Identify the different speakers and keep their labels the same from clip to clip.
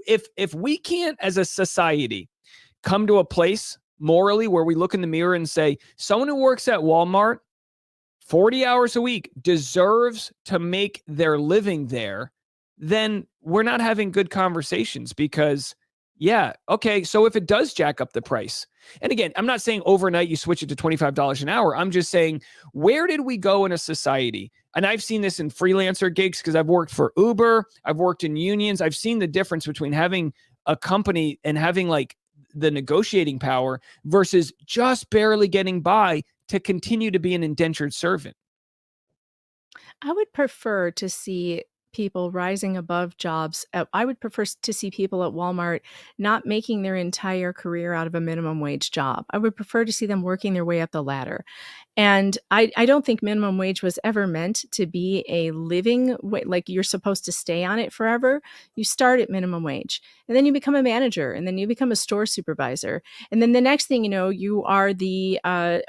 Speaker 1: if we can't as a society come to a place morally where we look in the mirror and say, someone who works at Walmart 40 hours a week deserves to make their living there, then we're not having good conversations because, yeah, okay, so if it does jack up the price, and again, I'm not saying overnight you switch it to $25 an hour. I'm just saying, where did we go in a society? And I've seen this in freelancer gigs because I've worked for Uber, I've worked in unions. I've seen the difference between having a company and having like the negotiating power versus just barely getting by to continue to be an indentured servant.
Speaker 2: I would prefer to see people rising above jobs. I would prefer to see people at Walmart not making their entire career out of a minimum wage job. I would prefer to see them working their way up the ladder. And I don't think minimum wage was ever meant to be a living like you're supposed to stay on it forever. You start at minimum wage and then you become a manager and then you become a store supervisor. And then the next thing you know, you are the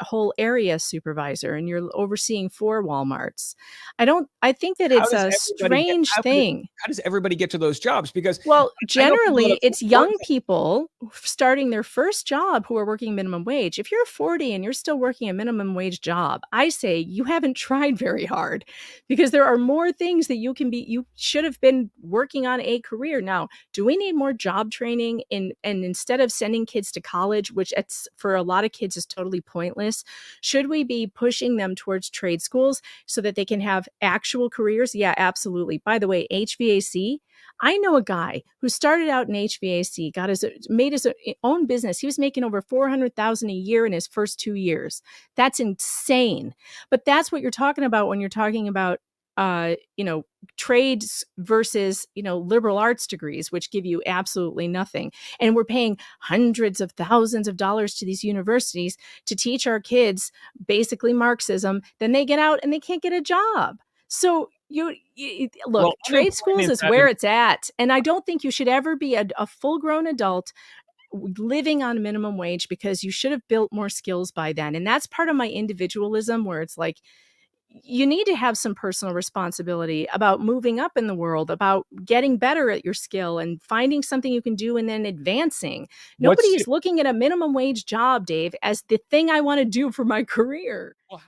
Speaker 2: whole area supervisor and you're overseeing 4 Walmarts. I think that
Speaker 1: How
Speaker 2: it's
Speaker 1: does
Speaker 2: a
Speaker 1: everybody get
Speaker 2: strange thing.
Speaker 1: how does everybody get to those jobs? Because
Speaker 2: Well,
Speaker 1: I know people that
Speaker 2: generally,
Speaker 1: have
Speaker 2: it's young people starting their first job who are working minimum wage. If you're 40 and you're still working a minimum wage job, I say you haven't tried very hard because there are more things that you should have been working on a career. Now, do we need more job training and instead of sending kids to college, which it's for a lot of kids is totally pointless, should we be pushing them towards trade schools so that they can have actual careers? Yeah, absolutely. By the way, HVAC, I know a guy who started out in HVAC, made his own business. He was making over 400,000 a year in his first 2 years. That's insane. But that's what you're talking about when you're talking about trades versus, liberal arts degrees, which give you absolutely nothing. And we're paying hundreds of thousands of dollars to these universities to teach our kids basically Marxism. Then they get out and they can't get a job. So you look,
Speaker 1: well,
Speaker 2: trade schools
Speaker 1: unemployment's
Speaker 2: is where
Speaker 1: having
Speaker 2: it's at. And I don't think you should ever be a full grown adult living on minimum wage because you should have built more skills by then. And that's part of my individualism where it's like, you need to have some personal responsibility about moving up in the world, about getting better at your skill and finding something you can do and then advancing. Nobody
Speaker 1: what's
Speaker 2: is looking at a minimum wage job, Dave, as the thing I want to do for my career.
Speaker 1: well,